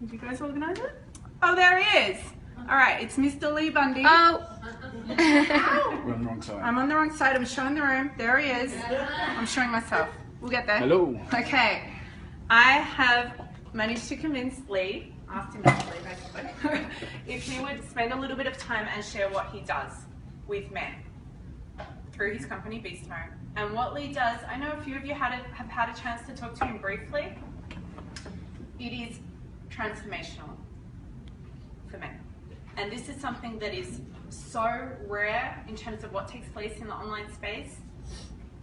Did you guys organise it? Oh, there he is. All right, it's Mr. Lee Bundy. Oh. We're on the wrong side. I'm on the wrong side. I'm showing the room. There he is. I'm showing myself. We'll get there. Hello. Okay. I have managed to convince Lee, asked him not to leave basically, if he would spend a little bit of time and share what he does with men through his company, Beast Home. And what Lee does, I know a few of you have had a chance to talk to him briefly. It is transformational for men. And this is something that is so rare in terms of what takes place in the online space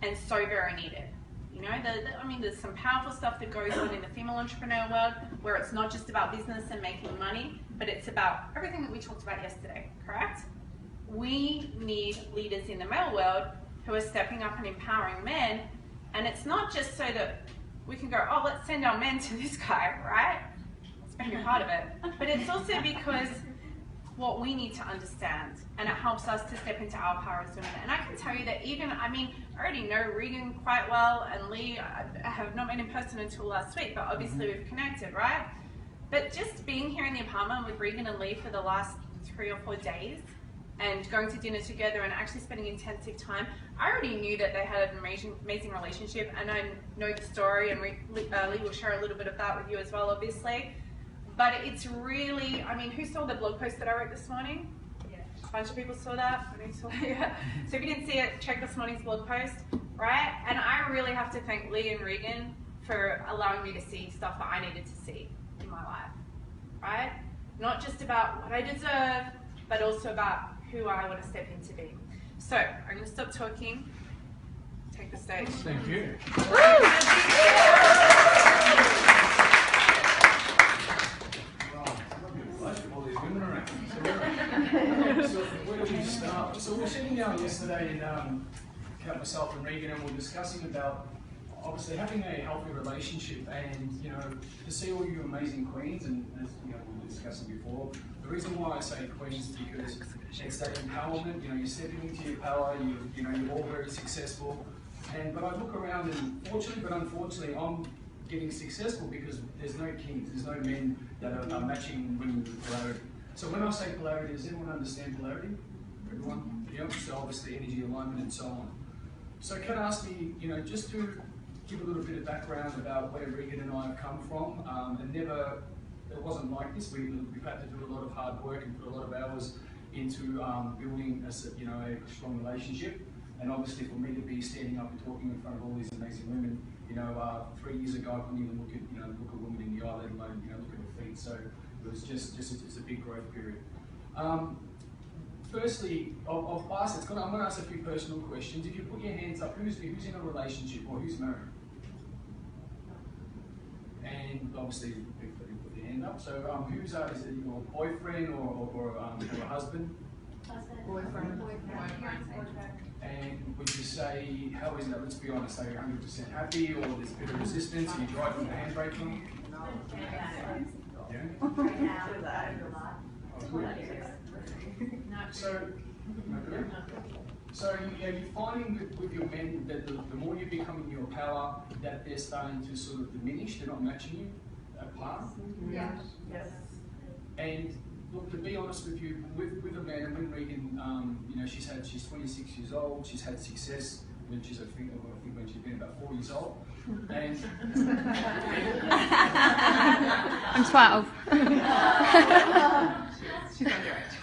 and so very needed. You know, I mean, there's some powerful stuff that goes on in the female entrepreneur world where it's not just about business and making money, but it's about everything that we talked about yesterday, correct? We need leaders in the male world who are stepping up and empowering men, and it's not just so that we can go, oh, let's send our men to this guy, right? That's going to be part of it. But it's also because what we need to understand, and it helps us to step into our power as women. And I can tell you that even, I mean, I already know Regan quite well, and Lee, I have not met in person until last week, but obviously we've connected, right? But just being here in the apartment with Regan and Lee for the last 3 or 4 days, and going to dinner together and actually spending intensive time, I already knew that they had an amazing relationship, and I know the story, and Lee will share a little bit of that with you as well, obviously. But it's really, I mean, who saw the blog post that I wrote this morning? Yeah. A bunch of people saw that. I mean, saw it, yeah. So if you didn't see it, check this morning's blog post, right? And I really have to thank Lee and Regan for allowing me to see stuff that I needed to see in my life, right? Not just about what I deserve, but also about who I want to step into being. So I'm going to stop talking. Take the stage. Thank you. So where do we start? So we were sitting down yesterday and myself and Regan, and we were discussing about obviously having a healthy relationship, and you know, to see all you amazing queens, and as you know, we were discussing before, the reason why I say queens is because it's that empowerment. You know, you're stepping into your power. You know, you're all very successful. But I look around, and fortunately, but unfortunately, I'm getting successful because there's no kings, there's no men that are matching women with polarity. So when I say polarity, does anyone understand polarity? Everyone? Yeah. So obviously energy alignment and so on. So can I ask me, you know, just to give a little bit of background about where Regan and I have come from, and never, it wasn't like this. We've had to do a lot of hard work and put a lot of hours into building a, you know, a strong relationship. And obviously for me to be standing up and talking in front of all these amazing women, you know, 3 years ago I couldn't even look a woman in the eye, let alone, you know, look at her feet. So it was just it's a big growth period. Firstly, I'll pass it. I'm going to ask a few personal questions. If you put your hands up, who's in a relationship or who's married? And obviously, people put their hand up. So who's is it your boyfriend or a husband? Boyfriend. And would you say, how is that? Let's be honest, are you 100% happy, or there's a bit of resistance? Are you driving the handbrake on? Yeah? So are you finding with your men that the more you become in your power, that they're starting to sort of diminish, they're not matching you at par? Yes. And look, to be honest with you, with a man, and when Regan, you know, she's 26 years old, she's had success when she's, I think when she's been about 4 years old. And I'm 12. She's underage.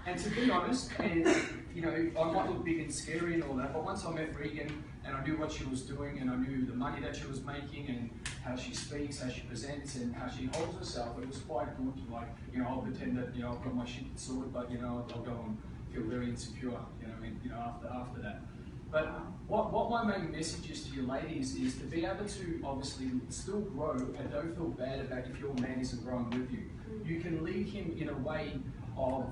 And to be honest, and you know, I might look big and scary and all that, but once I met Regan and I knew what she was doing, and I knew the money that she was making, and how she speaks, how she presents, and how she holds herself, it was quite good. Like, you know, I'll pretend that, you know, I've got my shit sorted, but you know, I'll go and feel very insecure, you know, after that. But what my main message is to you ladies is to be able to obviously still grow and don't feel bad about if your man isn't growing with you. You can lead him in a way of,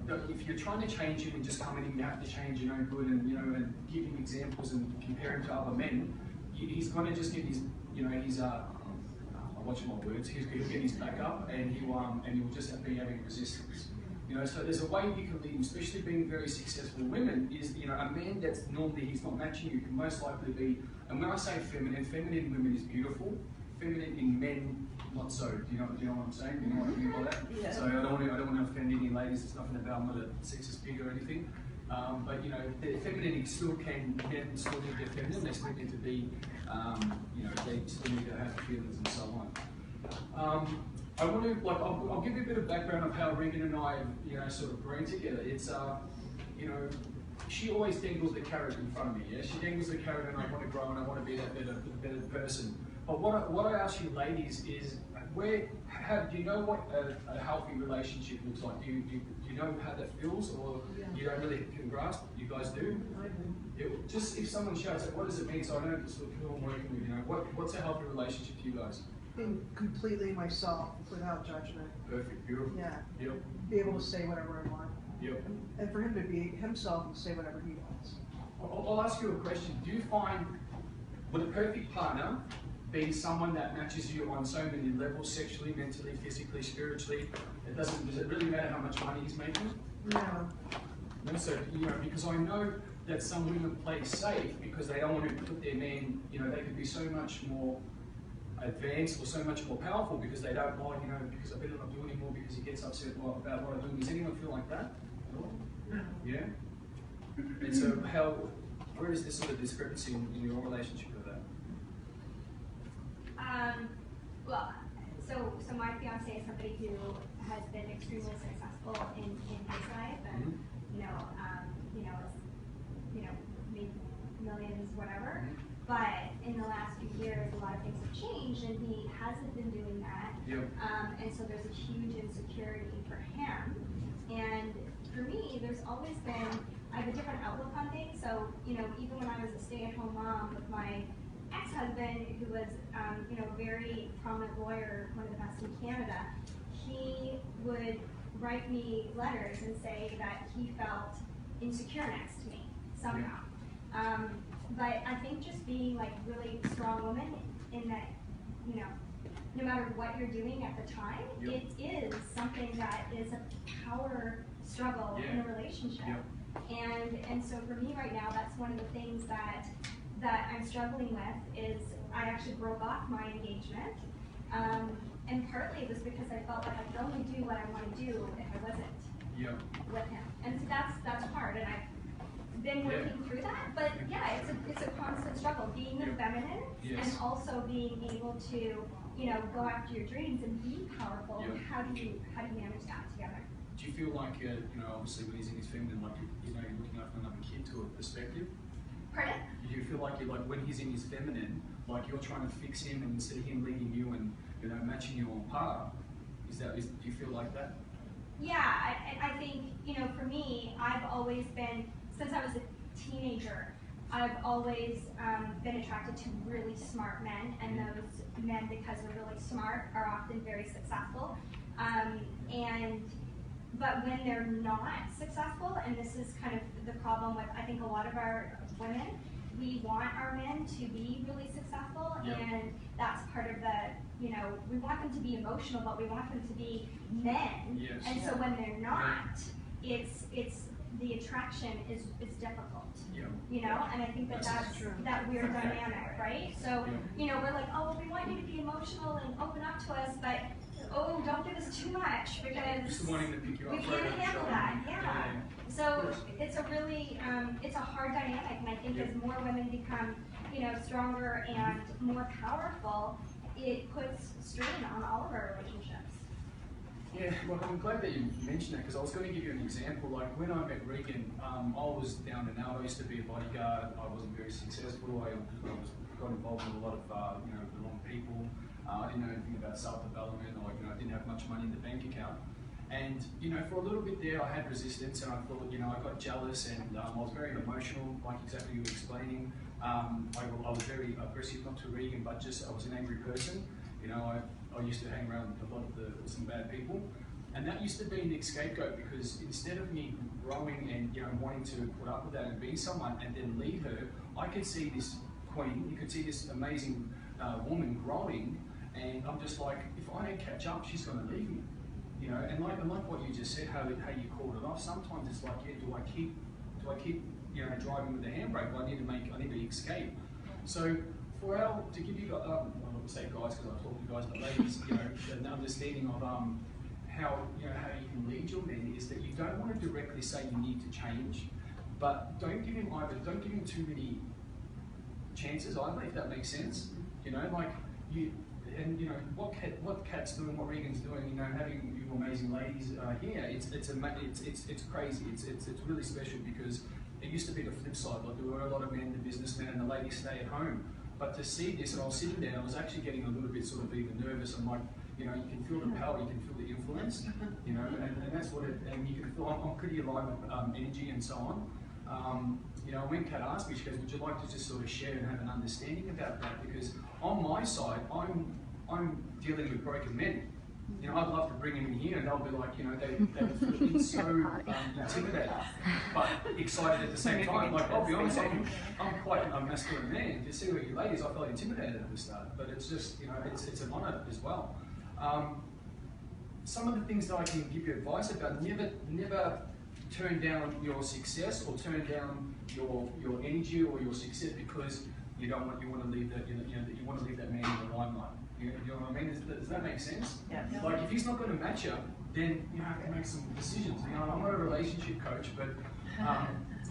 if you're trying to change him and just come in and you have to change your own good, and you know, and give him examples and compare him to other men, he's going to just get his, you know, his, I'll watch my words, he'll get his back up, and he will just be having resistance. You know, so there's a way you can lead him, especially being very successful women, is, you know, a man that's normally, he's not matching you, can most likely be, and when I say feminine women is beautiful, feminine in men, not so. Do you know what I'm saying? Do you know what I mean by that? Yeah. So I don't want to offend any ladies. It's nothing about, I'm not a sexist pig or anything. But you know, the femininity still men still need their feminine. They still need to be, you know, they still need to have feelings and so on. I want to, like, I'll give you a bit of background of how Regan and I, you know, sort of grown together. It's, you know, she always dangles the carrot in front of me. Yeah, she dangles the carrot, and I want to grow, and I want to be that better person. But what I ask you, ladies, is do you know what a healthy relationship looks like? Do you know how that feels, or you don't really can grasp? You guys do? Yeah, just if someone shouts, what does it mean? So I know sort of who I'm working with. You know, what's a healthy relationship to you guys? Being completely myself without judgment. Perfect, beautiful. Yeah. Yep. Be able to say whatever I want. Yep. And for him to be himself and say whatever he wants. I'll ask you a question. Do you find, would a perfect partner be someone that matches you on so many levels, sexually, mentally, physically, spiritually? Does it really matter how much money he's making? No. No, so, you know, because I know that some women play safe because they don't want to put their man, you know, they could be so much more advanced or so much more powerful because they don't mind, you know, because I better not do anymore because he gets upset about what I'm doing. Does anyone feel like that? No. Yeah? And so where is this sort of discrepancy in your relationship with that? Well, so my fiance is somebody who has been extremely successful in his life, and made millions, whatever. But in the last few years, a lot of things have changed, and he hasn't been doing that. Yep. And so there's a huge insecurity for him. And for me, there's always been, I have a different outlook on things. So, you know, even when I was a stay-at-home mom with my ex-husband, who was, a very prominent lawyer, one of the best in Canada, he would write me letters and say that he felt insecure next to me somehow. But I think just being like really strong woman in that, you know, no matter what you're doing at the time, it is something that is a power struggle in a relationship. And so for me right now, that's one of the things that I'm struggling with is I actually broke off my engagement. And partly it was because I felt like I could only do what I want to do if I wasn't with him. And so that's hard, and I've been working through that. But yeah, it's a constant struggle, being the feminine and also being able to, you know, go after your dreams and be powerful. How do you manage that together? Do you feel like, you know, obviously when he's in his feminine, like, you know, you're looking after another kid to a perspective? Pardon? Do you feel like when he's in his feminine, like you're trying to fix him and instead of him leading you and, you know, matching you on par? Do you feel like that? Yeah, I think, you know, for me, I've always been, since I was a teenager, I've always been attracted to really smart men, and those men, because they're really smart, are often very successful. But when they're not successful, and this is kind of the problem with, I think, a lot of our women, we want our men to be really successful, and that's part of the, you know, we want them to be emotional, but we want them to be men. And so when they're not, it's the attraction is difficult. You know, and I think that's that weird dynamic, right? So, you know, we're like, oh, well, we want you to be emotional and open up to us, but oh, don't give us too much because we can't handle that. So it's a really, it's a hard dynamic, and I think as more women become, you know, stronger and more powerful, it puts strain on all of our relationships. Yeah, well, I'm glad that you mentioned that because I was going to give you an example. Like when I met Regan, I was down and out. I used to be a bodyguard. I wasn't very successful. I got involved with a lot of you know, the wrong people. I didn't know anything about self-development, or you know, I didn't have much money in the bank account. And you know, for a little bit there, I had resistance, and I thought, you know, I got jealous, and I was very emotional, like exactly you were explaining. I was very aggressive, not to Regan, but just I was an angry person. You know, I used to hang around a lot of some bad people, and that used to be an scapegoat because instead of me growing and, you know, wanting to put up with that and be someone and then lead her, I could see this queen, you could see this amazing woman growing, and I'm just like, if I don't catch up, she's going to leave me. You know, and like what you just said, how you called it off. Sometimes it's like, yeah, do I keep you know, driving with the handbrake? Well, I need to escape. So for our, to give you, I won't say guys because I talk to guys, but ladies, you know, an understanding of how you can lead your men is that you don't want to directly say you need to change, but don't give him too many chances either, if that makes sense. You know, like and you know what Kat's doing, what Regan's doing. You know, having you amazing ladies here, it's crazy. It's really special because it used to be the flip side. Like there were a lot of men, the businessmen, and the ladies stay at home. But to see this, and I was sitting there, I was actually getting a little bit sort of even nervous. I'm like, you know, you can feel the power, you can feel the influence, you know, and that's what it. And you can feel I'm pretty alive with energy and so on. You know, when Kat asked me, she goes, "Would you like to just sort of share and have an understanding about that?" Because on my side, I'm dealing with broken men. You know, I'd love to bring them in here and they'll be like, you know, they feel so intimidated, but excited at the same time. Like, I'll be honest, I'm quite a masculine man. To see what you ladies, I felt intimidated at the start, but it's just, you know, it's an honour as well. Some of the things that I can give you advice about, never turn down your success or turn down your energy or your success because you want to leave that, you want to leave that man in the limelight. You know what I mean? Does that make sense? Yeah. Like if he's not going to match you, then you have to make some decisions. You know, I'm not a relationship coach, but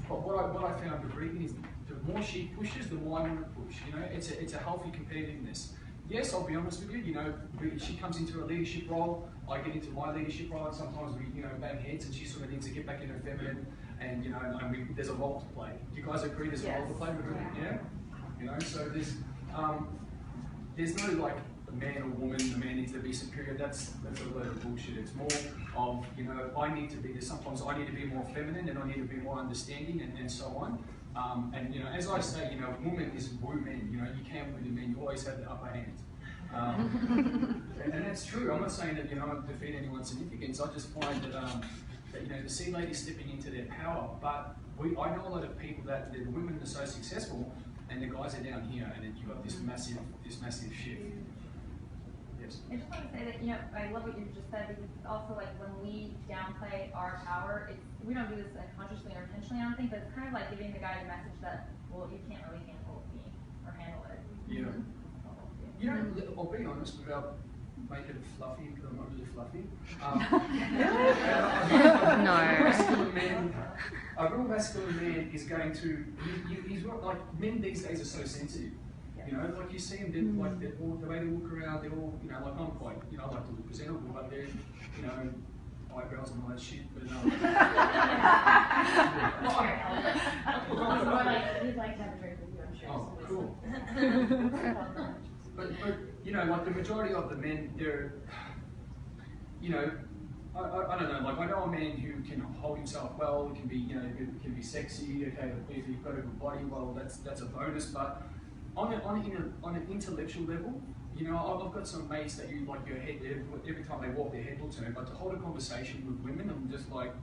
what I found with Regan is the more she pushes, the more I want to push. You know, it's a healthy competitiveness. Yes, I'll be honest with you. You know, she comes into a leadership role. I get into my leadership role, and sometimes we, you know, bang heads, and she sort of needs to get back into feminine. And you know, there's a role to play. Do you guys agree? There's a role to play. Yeah. You know, so there's no like a man or woman. The man needs to be superior. That's a load of bullshit. It's more of, you know, I need to be this. Sometimes I need to be more feminine, and I need to be more understanding, and so on. And you know, as I say, you know, woman is woo men. You know, you can't woo the men. You always have the upper hand. And that's true. I'm not saying that, you know, I defeat anyone's significance. I just find that you know, to see ladies stepping into their power. But I know a lot of people that the women are so successful, and the guys are down here, and then you've got this massive shift. Yes. I just want to say that, you know, I love what you just said, because it's also like when we downplay our power, we don't do this consciously or intentionally, I don't think, but it's kind of like giving the guy the message that, well, you can't really handle me or handle it. Yeah. You know, I'll be honest, without making it fluffy, because I'm not really fluffy. A real masculine man is going to, he's not like, men these days are so sensitive. You know, like you see them, like the way they look around, they're all, you know, like I'm quite, you know, I like to look presentable, but they're, you know, eyebrows and all that shit, but no. We'd like to have a drink with you, I'm sure. Oh, cool. But you know, like the majority of the men, they're, you know, I don't know, like I know a man who can hold himself well, can be, you know, can be sexy, okay, if you've got a good body, well, that's a bonus, but on an intellectual level, you know, I've got some mates that you like your head, every time they walk their head will turn, but to hold a conversation with women, I'm just like,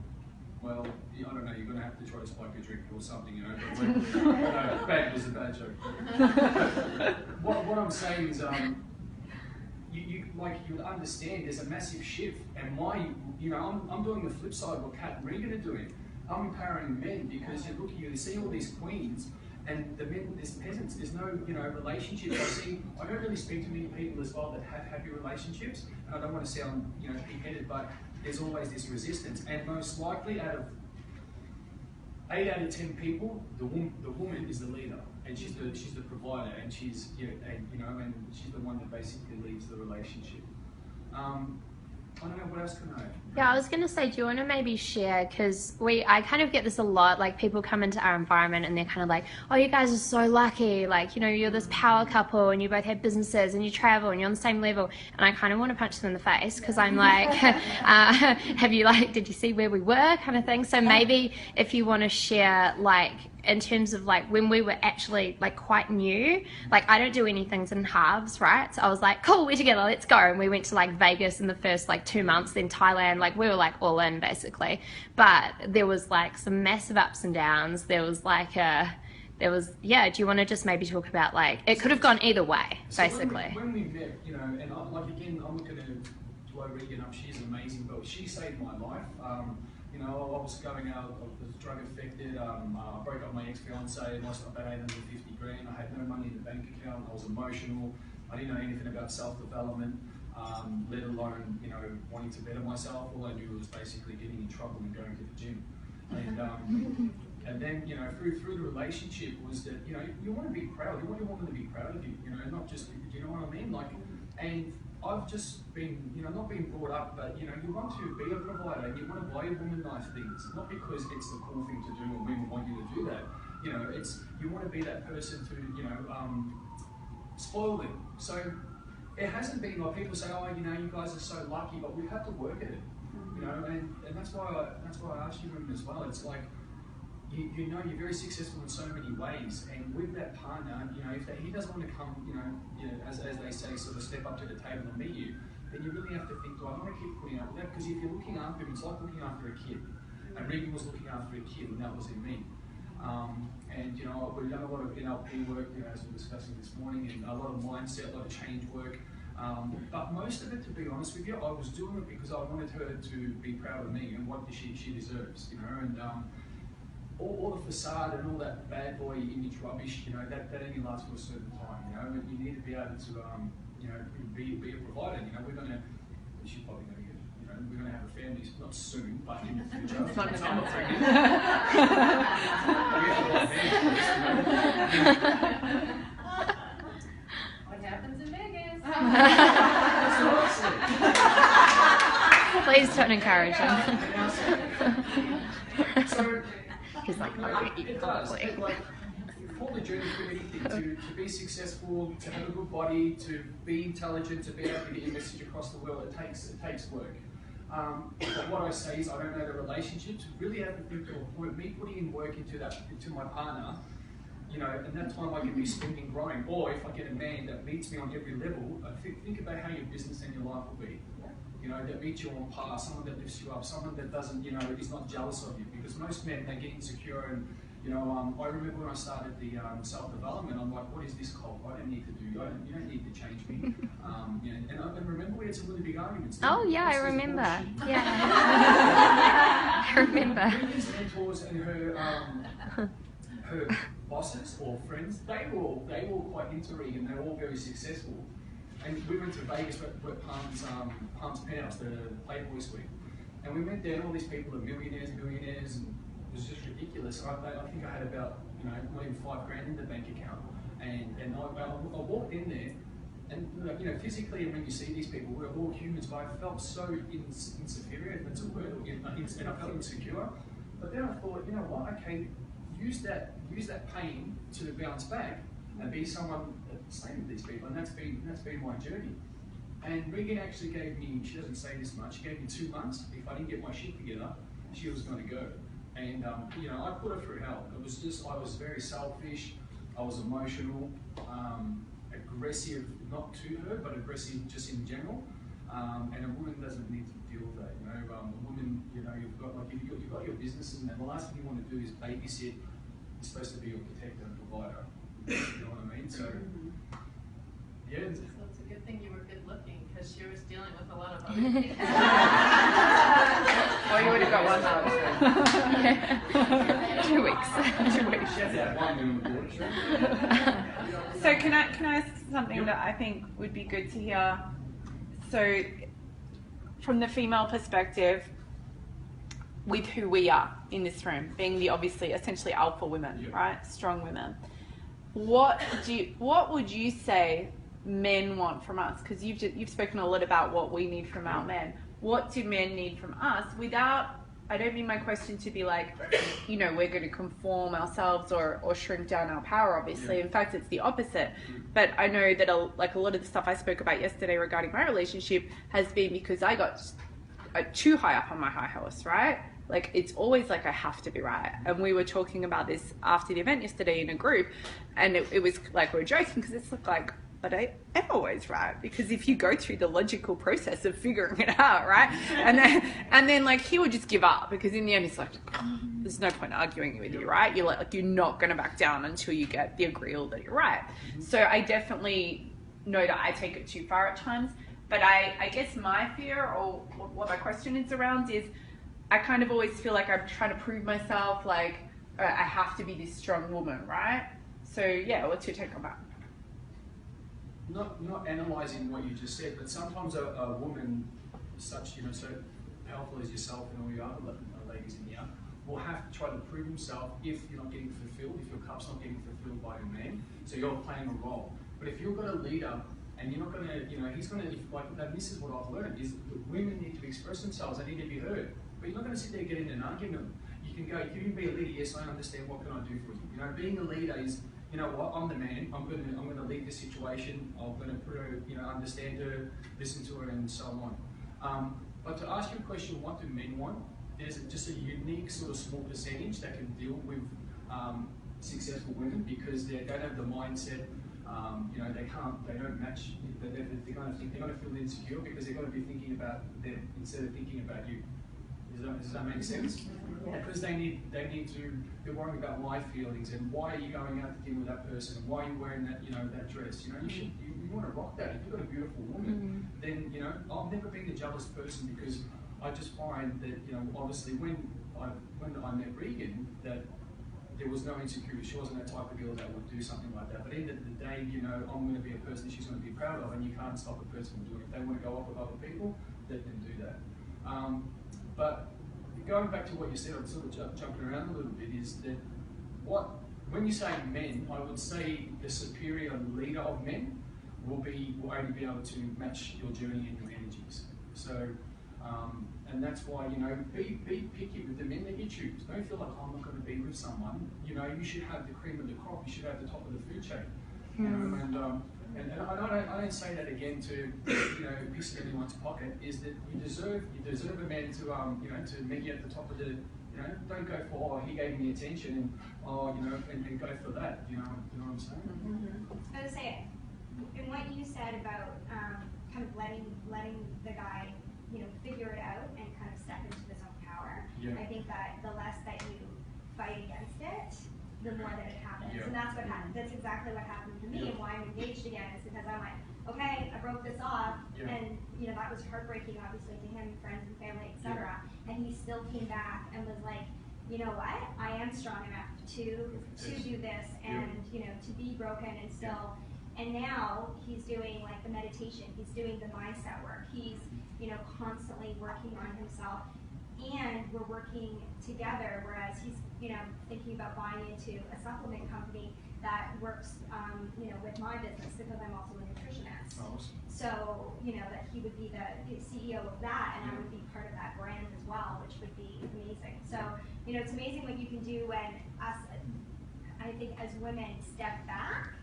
well, I don't know, you're going to have to try to spike a drink or something, you know, but no, bad was a bad joke. What I'm saying is, you understand there's a massive shift, and you know, I'm doing the flip side of what Kat and Regan are doing. I'm empowering men because you see all these queens, and the men, there's peasants, there's no, you know, relationships. I don't really speak to many people as well that have happy relationships, and I don't want to sound, you know, pig-headed, but there's always this resistance, and most likely out of 8 out of 10 people, the woman is the leader, and she's the provider, and she's, you know, and she's the one that basically leads the relationship. I don't know, what else can I? Yeah, I was going to say, do you want to maybe share, because I kind of get this a lot, like people come into our environment and they're kind of like, oh, you guys are so lucky, like, you know, you're this power couple and you both have businesses and you travel and you're on the same level, and I kind of want to punch them in the face because I'm like, did you see where we were, kind of thing. So maybe if you want to share, like, in terms of like when we were actually like quite new, like I don't do anything in halves, right? So I was like, cool, we're together, let's go. And we went to like Vegas in the first like 2 months, then Thailand, like we were like all in basically. But there was like some massive ups and downs. There was like do you want to just maybe talk about like, it could have gone either way, basically. So when we met, you know, and I'm not going to blow Regan up, she's amazing, but she saved my life. You know, I was going out, I was drug affected, I broke up my ex-fiance, lost about 850 grand, I had no money in the bank account, I was emotional, I didn't know anything about self-development, let alone, you know, wanting to better myself. All I knew was basically getting in trouble and going to the gym. And then, you know, through the relationship was that, you know, you want to be proud, you want your woman to be proud of you, you know, not just, you know what I mean? Like, and I've just been, you know, not being brought up, but, you know, you want to be a provider, you want to buy your woman nice things, not because it's the cool thing to do or women want you to do that. You know, it's, you want to be that person to, you know, spoil them. So it hasn't been like people say, oh, you know, you guys are so lucky, but we've had to work at it, you know, and that's why I asked you women as well. It's like, you know, you're very successful in so many ways, and with that partner, you know, if he doesn't want to come, you know, as they say, sort of step up to the table and meet you, then you really have to think, do I want to keep putting up with that? Because if you're looking after him, it's like looking after a kid. And Regan was looking after a kid, and that was in me. And you know, we've done a lot of NLP work, you know, as we were discussing this morning, and a lot of mindset, a lot of change work. But most of it, to be honest with you, I was doing it because I wanted her to be proud of me and what she deserves, you know. And all the facade and all that bad boy image rubbish, you know, that only lasts for a certain time, you know. And you need to be able to, you know, be a provider. You know, she's probably going to get, you know, we're going to have a family, not soon, but in the future. It's not I'm not pregnant. What happens in Vegas? Please don't encourage him. So, He's like, it does. Like, for the journey through anything, to be successful, to have a good body, to be intelligent, to be able to get your message across the world, it takes work. But what I say is, I don't know the relationships. Really have to think to a point. Me putting in work into my partner, you know, and that time I can be spending growing. Or if I get a man that meets me on every level, think about how your business and your life will be. You know, that meets you on par, someone that lifts you up, someone that doesn't, you know, is not jealous of you. Because most men, they get insecure and, you know, I remember when I started the self-development, I'm like, what is this cult? I don't need to do, you don't need to change me. You know, and I remember we had some really big arguments. Oh yeah, I remember. Yeah. I remember. Regan's mentors and her bosses or friends, they were all quite into Regan, they were all very successful. And we went to Vegas, we're at Palms Penthouse, the Playboy Suite. And we went there and all these people are millionaires, and it was just ridiculous. I think I had about, you know, not even $5 in the bank account. And I walked in there, and you know, physically, when you see these people, we're all humans, but I felt so insecure, if that's a word, and I felt insecure. But then I thought, you know what, okay, use that pain to bounce back and be someone that's the same with these people, and that's been my journey. And Regan actually gave me, she doesn't say this much, she gave me 2 months. If I didn't get my shit together, she was going to go. And you know, I put her through hell. It was just, I was very selfish, I was emotional, aggressive, not to her, but aggressive just in general. And a woman doesn't need to deal with that. You know, a woman, you know, you've got your business, and the last thing you want to do is babysit. You're supposed to be your protector and provider. You know what I mean? So, yeah. So it's a good thing you were good looking, because she was dealing with a lot of other things. Or you would have got one 2 weeks. 2 weeks. She has that one in the water. So can I ask something that I think would be good to hear? So from the female perspective, with who we are in this room, being the obviously essentially alpha women, right? Strong women. What would you say men want from us? Because you've spoken a lot about what we need from our men. What do men need from us? Without, I don't mean my question to be like, you know, we're going to conform ourselves or shrink down our power, obviously. In fact, it's the opposite. But I know that a lot of the stuff I spoke about yesterday regarding my relationship has been because I got too high up on my high horse, right? Like, it's always like I have to be right. And we were talking about this after the event yesterday in a group, and it was like we were joking because it's like, but I am always right, because if you go through the logical process of figuring it out, right? And then like he would just give up, because in the end he's like, oh, there's no point arguing with you, right? You're like you're not going to back down until you get the agreeal that you're right. So I definitely know that I take it too far at times. But I guess my fear, or what my question is around, is I kind of always feel like I'm trying to prove myself, like I have to be this strong woman, right? So yeah, what's your take on that? Not analysing what you just said, but sometimes a woman such, so powerful as yourself and all your other ladies in here, will have to try to prove himself if you're not getting fulfilled, if your cup's not getting fulfilled by your man. So you're playing a role. But if you've got a leader and you're not going to, he's going to, like, this is what I've learned, is that women need to express themselves, they need to be heard. But you're not going to sit there getting in an argument. You can go, you can be a leader, yes, I understand, what can I do for you? Being a leader is, you know what, I'm the man, I'm going to lead this situation, I'm going to put her, understand her, listen to her, and so on. But to ask you a question, what do men want? There's just a unique sort of small percentage that can deal with successful women because they don't have the mindset, they don't match, they're going to feel insecure because they're going to be thinking about them instead of thinking about you. Does that make sense? Because they need to, they're worrying about my feelings and why are you going out to dinner with that person and why are you wearing that, that dress? You want to rock that. If you've got a beautiful woman, then, I've never been a jealous person because I just find that, obviously when I met Regan, that there was no insecurity. She wasn't that type of girl that would do something like that. But at the end of the day, I'm going to be a person she's going to be proud of, and you can't stop a person from doing it. If they want to go off with other people, let them do that. But going back to what you said, I'm sort of jumping around a little bit, is that when you say men, I would say the superior leader of men will only be able to match your journey and your energies. So, and that's why, be picky with the men that you choose. Don't feel like, I'm not going to be with someone. You should have the cream of the crop. You should have the top of the food chain. And I don't say that again to piss in anyone's pocket. Is that you deserve a man to meet you at the top of the. Don't go for, he gave me attention and go for that. You know what I'm saying? I was gonna say, in what you said about kind of letting the guy figure it out and kind of step into his own power. I think that the less that you fight against it, the more that it happens. And that's what happened. That's exactly what happened to me and why I'm engaged again, is because I'm like, okay, I broke this off, and that was heartbreaking obviously to him, friends and family, etc. And he still came back and was like, you know what, I am strong enough to do this and to be broken and still. And now he's doing like the meditation, he's doing the mindset work, he's constantly working on himself, and we're working together, whereas he's thinking about buying into a supplement company that works with my business because I'm also a nutritionist. So that he would be the CEO of that, and I would be part of that brand as well, which would be amazing. So it's amazing what you can do when us, I think, as women step back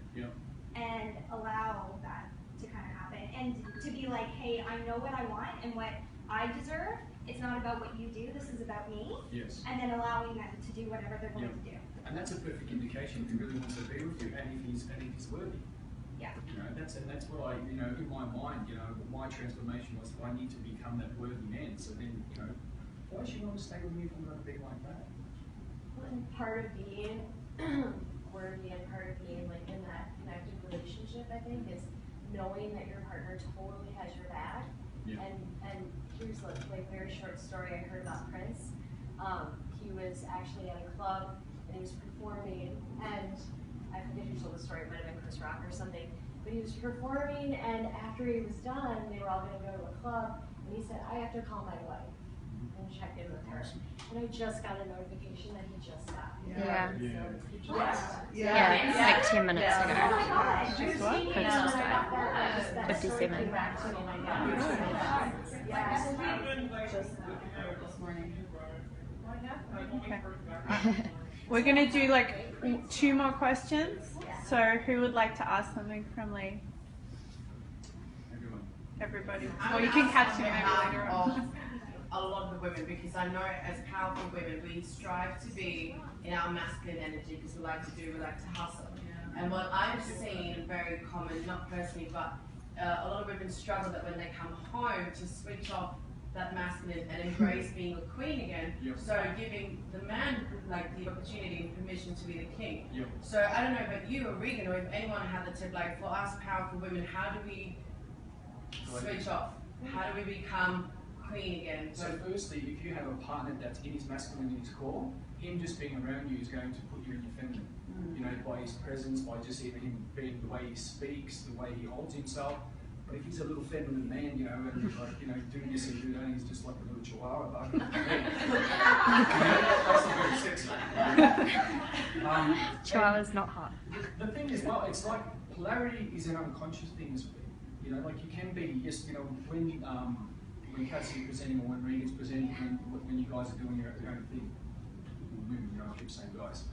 and allow that to kind of happen, and to be like, hey, I know what I want and what I deserve. It's not about what you do, this is about me. Yes. And then allowing them to do whatever they're going to do. And that's a perfect indication if he really wants to be with you and if he's worthy. Yeah. That's what I, in my mind, my transformation was, I need to become that worthy man. So then, why should you want to stay with me if I'm going to be like that? Well, and part of being worthy and part of being like in that connected relationship, I think, is knowing that your partner totally has your back. And here's like very short story I heard about Prince. He was actually at a club and he was performing, and I forget who told the story, it might have been Chris Rock or something, but he was performing, and after he was done, they were all going to go to a club, and he said, I have to call my wife and check in with her. And I just got a notification that he just got. Like 10 minutes ago. Oh my gosh. Prince just died. 57. We're going to do like 2 more questions. So who would like to ask something from Lee? Everybody. Or you can catch him maybe later on. A lot of the women, because I know as powerful women, we strive to be in our masculine energy because we like to hustle. And what I've seen very common, not personally, but a lot of women struggle that when they come home to switch off that masculine and embrace being a queen again. So giving the man like the opportunity and permission to be the king. So I don't know about you or Regan, or if anyone had the tip, like for us powerful women, how do we switch off? How do we become queen again. So firstly, if you have a partner that's in his masculine and his core, him just being around you is going to put you in your feminine. You know, by his presence, by just even him being the way he speaks, the way he holds himself. But if he's a little feminine man, you know, and like, you know, do this and do that, and he's just like a little chihuahua bug. That's not very sexy. Chihuahua's not hot. The thing is, well, it's like polarity is an unconscious thing as well. You know, like you can be, yes, you know, when Cassie's presenting or when Regan's presenting, when you guys are doing your own thing, women, you know, I keep saying guys.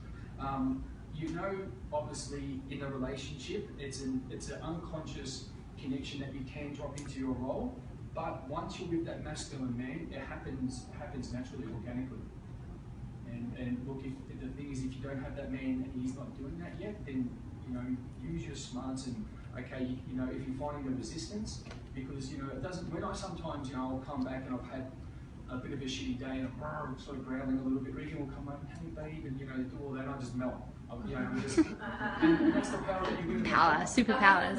You know, obviously, in a relationship, it's an unconscious connection that you can drop into your role, but once you're with that masculine man, it happens naturally, organically. And look, if the thing is, if you don't have that man and he's not doing that yet, then you know, use your smarts and okay, you know, if you're finding the resistance, because you know, it doesn't. When I sometimes, you know, I'll come back and I've had a bit of a shitty day and I'm sort of growling a little bit. Regan will come up, hey babe, and you know, do all that, and I just melt. You know, just, and that's the power that you Power, superpowers.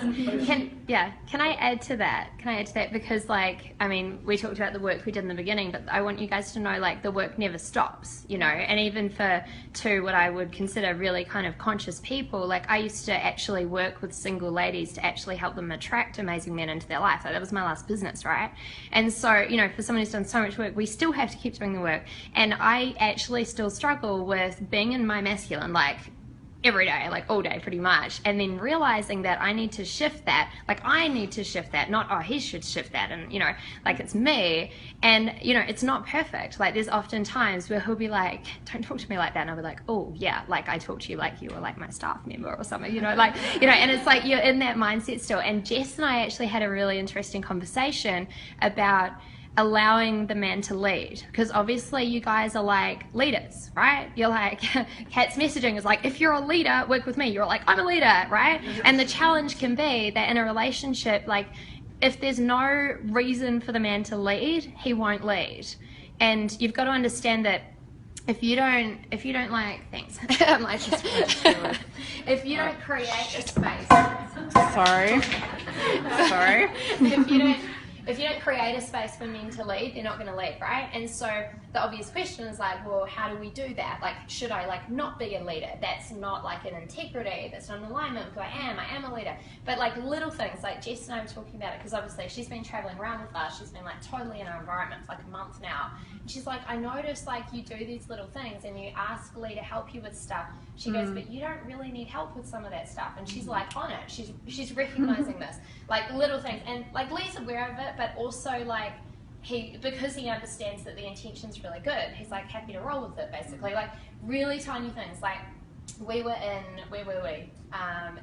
Can I add to that? Because like, I mean, we talked about the work we did in the beginning, but I want you guys to know like the work never stops, you know, and even for what I would consider really kind of conscious people, like I used to actually work with single ladies to actually help them attract amazing men into their life. Like that was my last business, right? And so, you know, for someone who's done so much work, we still have to keep doing the work. And I actually still struggle with being in my masculine, like every day, like all day pretty much, and then realizing that I need to shift that, not, oh, he should shift that, and you know, like it's me, and you know, it's not perfect. Like there's often times where he'll be like, don't talk to me like that, and I'll be like, oh yeah, like I talk to you like you were like my staff member or something, you know, like, you know, and it's like you're in that mindset still. And Jess and I actually had a really interesting conversation about allowing the man to lead, because obviously you guys are like leaders, right? You're like, Kat's messaging is like, if you're a leader, work with me. You're like, I'm a leader, right? And the challenge can be that in a relationship, like if there's no reason for the man to lead, he won't lead. And you've got to understand that if you don't like, thanks. I'm like, if you don't create a space. Sorry. If you don't create a space for men to lead, they're not going to lead, right? And so the obvious question is like, well, how do we do that? Like, should I like not be a leader? That's not like an integrity. That's not an alignment. Who I am a leader. But like little things, like Jess and I were talking about it, because obviously she's been traveling around with us. She's been like totally in our environment for like a month now. And she's like, I noticed like you do these little things and you ask Lee to help you with stuff. She goes, but you don't really need help with some of that stuff. And she's like on it. She's recognizing this, like little things. And like Lee's aware of it, but also like because he understands that the intention's really good, he's like happy to roll with it basically. Like really tiny things. Like we were in, where were we?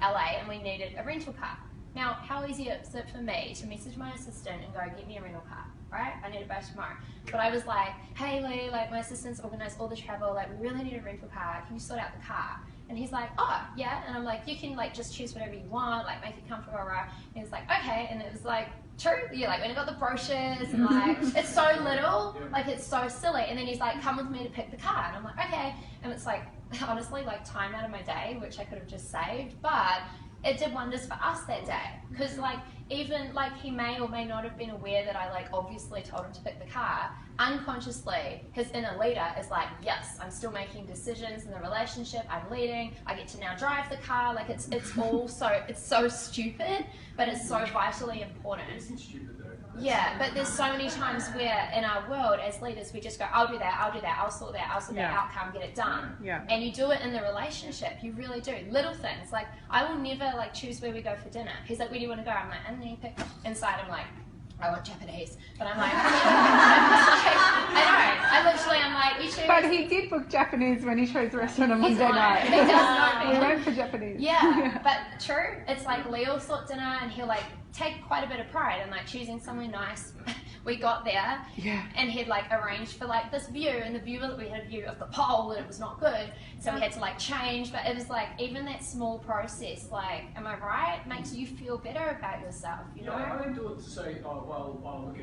LA, and we needed a rental car. Now, how easy is it for me to message my assistant and go, get me a rental car, right? I need it by tomorrow. But I was like, hey Lee, like my assistant's organised all the travel, like we really need a rental car, can you sort out the car? And he's like, oh, yeah. And I'm like, you can like just choose whatever you want, like make it comfortable, right? And he was like, okay. And it was like, true, yeah, like when I got the brochures and like, it's so little, like it's so silly. And then he's like, come with me to pick the car. And I'm like, okay. And it's like, honestly, like time out of my day, which I could have just saved, but it did wonders for us that day. Because like, even like he may or may not have been aware that I like obviously told him to pick the car. Unconsciously, his inner leader is like, yes, I'm still making decisions in the relationship, I'm leading, I get to now drive the car. Like it's all so, it's so stupid, but it's so vitally important. It isn't stupid though. Yeah, but there's so many times where in our world as leaders we just go, I'll do that, I'll sort that outcome, get it done. Yeah. And you do it in the relationship, you really do. Little things, like I will never like choose where we go for dinner. He's like, where do you want to go? I'm like, I don't know, pick. Inside I'm like, I want Japanese. But I'm like, I'm like, you choose. But he did book Japanese when he chose the restaurant on Monday night. He does know me. We went for Japanese. Yeah, but true. It's like Leo sort dinner and he'll like take quite a bit of pride in like choosing somewhere nice. We got there and he'd like arranged for like this view, and the view we had a view of the pole and it was not good, so we had to like change. But it was like even that small process, like, am I right, makes you feel better about yourself, you know? I don't do it to say, oh well, look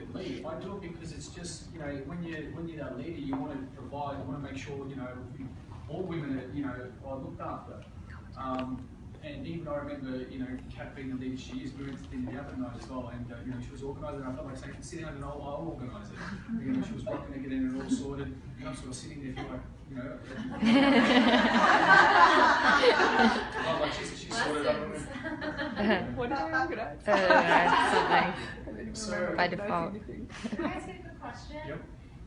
at Lee. I do it because it's just, you know, when you're that leader, you want to provide, you want to make sure, you know, all women are, you know, are looked after. And even I remember, Kat being the leader she is, we went to dinner the other night as well, and she was organising. I felt like saying, sit down and I'll organise it. She was rocking to get in and all sorted, and I'm sort of sitting there like, I'm like, she's sorted up. What did I organise? Something So, by default. Can I ask a quick question? Yep.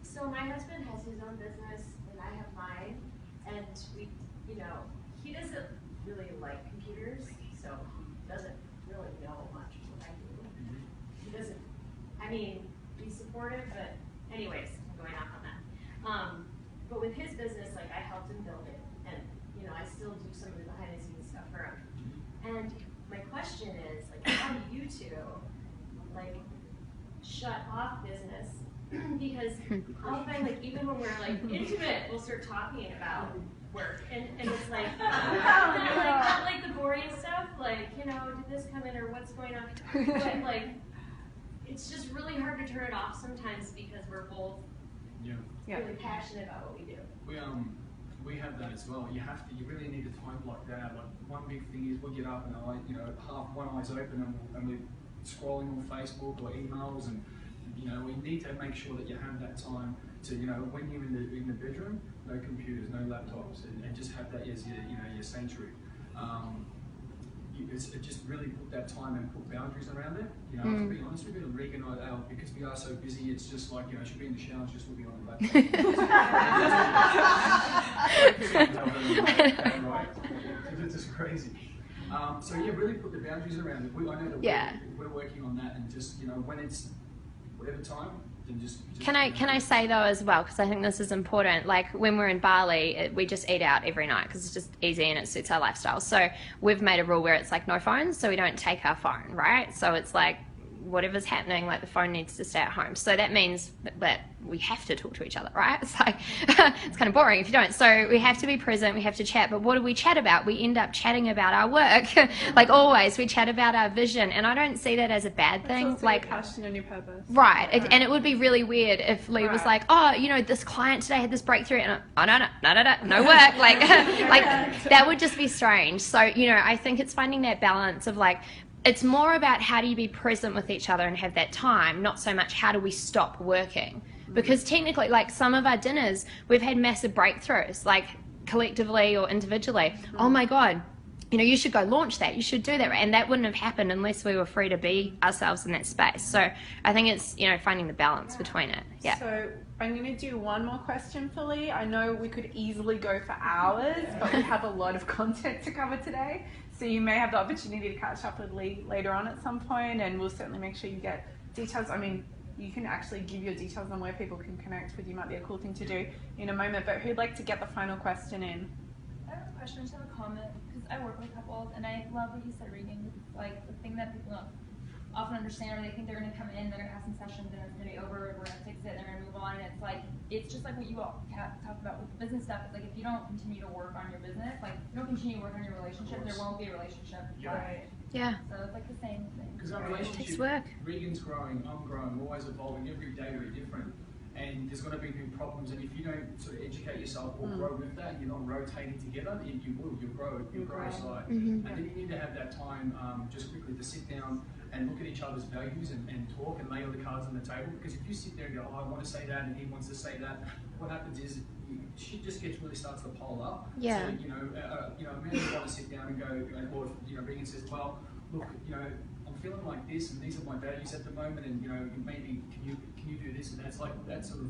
So my husband has his own business and I have mine, and we, he doesn't really like computers, so he doesn't really know much of what I do. He doesn't, he's supportive, but anyways, I'm going off on that. But with his business, like I helped him build it, and I still do some of the behind the scenes stuff for him. And my question is, like, how do you two, like, shut off business? Because I'll find, like, even when we're like intimate, we'll start talking about work, and it's like, like the boring stuff, like, did this come in or what's going on? But like, it's just really hard to turn it off sometimes because we're both really passionate about what we do. We have that as well. You really need to time block that out. Like one big thing is we'll get up and half one eye's open and we're scrolling on Facebook or emails, and we need to make sure that you have that time to when you're in the bedroom, no computers, no laptops, and just have that as your sanctuary. Just really put that time and put boundaries around it. To be honest with you, Regan and I, because we are so busy, it's just like, she'll be in the shower and just will be on the laptop. Right? It's just crazy. So really put the boundaries around it. I know that we're working on that, and just, when it's whatever time, then just Can I say though as well, because I think this is important, like when we're in Bali, we just eat out every night because it's just easy and it suits our lifestyle. So we've made a rule where it's like no phones, so we don't take our phone, right? So it's like whatever's happening, like the phone needs to stay at home. So that means that we have to talk to each other, right? It's like, it's kind of boring if you don't. So we have to be present, we have to chat. But what do we chat about? We end up chatting about our work. Like always, we chat about our vision. And I don't see that as a bad thing. It's also like your passion and your purpose. Right. And it would be really weird if Lee was like, oh, this client today had this breakthrough. And no work. Like that would just be strange. So, I think it's finding that balance of like, it's more about how do you be present with each other and have that time, not so much how do we stop working. Because technically, like some of our dinners, we've had massive breakthroughs, like collectively or individually. Oh my God, you should go launch that. You should do that. And that wouldn't have happened unless we were free to be ourselves in that space. So I think it's, finding the balance between it. Yeah. So I'm going to do one more question for Lee. I know we could easily go for hours, but we have a lot of content to cover today. So you may have the opportunity to catch up with Lee later on at some point, and we'll certainly make sure you get details. You can actually give your details on where people can connect with you. Might be a cool thing to do in a moment, but who'd like to get the final question in? I have a question, I just have a comment, because I work with couples, and I love what you said, Regan. Like, the thing that people don't often understand, or they think they're going to come in, they're going to have some sessions, and it's going to be over, and we're going to fix it, and they're going to move on, and it's just like what you all talked about with the business stuff. It's like, if you don't continue to work on your business, like, if you don't continue to work on your relationship, there won't be a relationship. Right. Yeah. So it's like the same thing. Because our relationship, takes work. Regan's growing, I'm growing, we're always evolving, every day we're different. And there's going to be new problems, and if you don't sort of educate yourself or grow with that, you're not rotating together, you'll grow aside. And then you need to have that time just quickly to sit down and look at each other's values and talk and lay all the cards on the table. Because if you sit there and go, I want to say that, and he wants to say that, what happens is shit just really starts to pile up. Yeah. So, men want to sit down and go, or Regan says, well, look, I'm feeling like this, and these are my values at the moment, and maybe can you do this, and that's like that sort of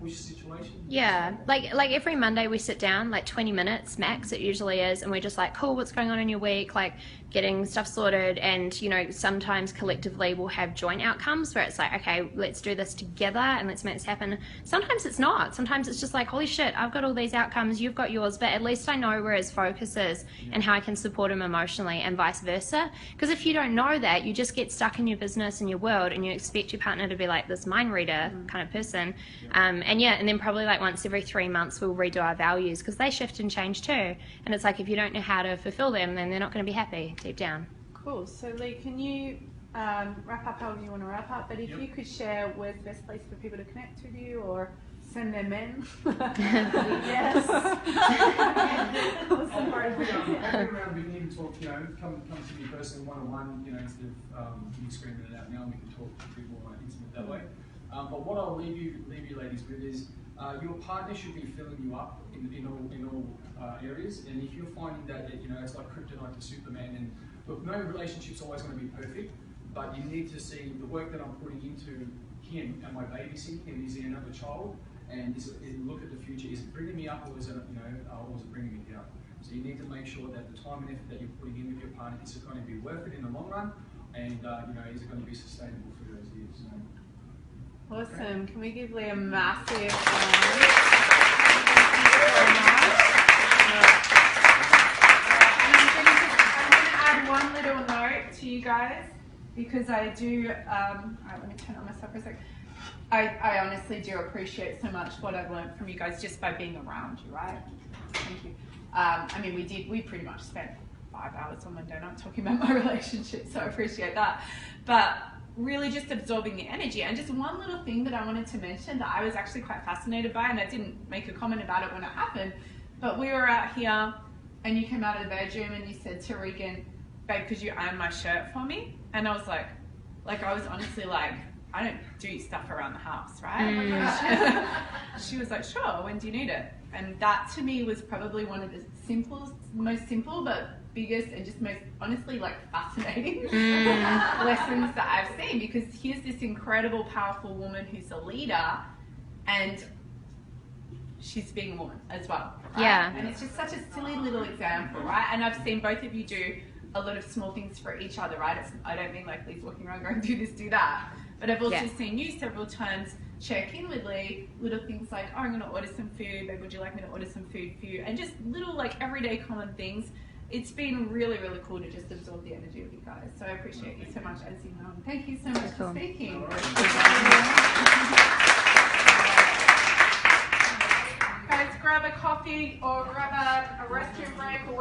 push situation. Yeah, like every Monday we sit down, like 20 minutes max it usually is, and we're just like, cool, what's going on in your week, like getting stuff sorted. And sometimes collectively we'll have joint outcomes where it's like, okay, let's do this together and let's make this happen. Sometimes it's not. Sometimes it's just like, holy shit, I've got all these outcomes, you've got yours, but at least I know where his focus is and how I can support him emotionally, and vice versa. Because if you don't know that, you just get stuck in your business and your world, and you expect your partner to be like this mind reader kind of person. And then probably like once every 3 months we'll redo our values, because they shift and change too. And it's like, if you don't know how to fulfill them, then they're not going to be happy deep down. Cool. So Lee, can you wrap up however you want to wrap up, but if you could share where's the best place for people to connect with you, or send their men. Yes. Every round we can even talk, come to me personally one-on-one, instead of you screaming it out now, we can talk a bit more intimate that way. But what I'll leave you ladies with is your partner should be filling you up in all areas, and if you're finding that it's like kryptonite to Superman, and look, no relationship's always going to be perfect, but you need to see the work that I'm putting into him and my babysitting him. Is he another child? And look at the future. Is it bringing me up, or is it bringing me down? So you need to make sure that the time and effort that you're putting in with your partner is going to be worth it in the long run, and is it going to be sustainable for those years? So. Awesome. Can we give Lee a massive round? Thank you very much. And I'm going to add one little note to you guys, because I do, let me turn on myself for a sec. I honestly do appreciate so much what I've learned from you guys just by being around you, right? Thank you. I mean, we pretty much spent 5 hours on Monday night talking about my relationship, so I appreciate that. But really just absorbing the energy. And just one little thing that I wanted to mention that I was actually quite fascinated by, and I didn't make a comment about it when it happened, but we were out here and you came out of the bedroom and you said to Regan, babe, could you iron my shirt for me? And I was like I was honestly like, I don't do stuff around the house, right? She was like, sure, when do you need it? And that to me was probably one of the most simple but biggest and just most honestly fascinating lessons that I've seen, because here's this incredible, powerful woman who's a leader, and she's being a woman as well, right? Yeah. And it's just such a silly little example, right? And I've seen both of you do a lot of small things for each other, right? I don't mean like Lee's walking around going, do this, do that. But I've also seen you several times check in with Lee, little things like, oh, I'm going to order some food, babe, would you like me to order some food for you? And just little everyday common things. It's been really, really cool to just absorb the energy of you guys. So I appreciate you so much, as you know. Thank you so much for speaking. Guys, grab a coffee or grab a restroom break or whatever.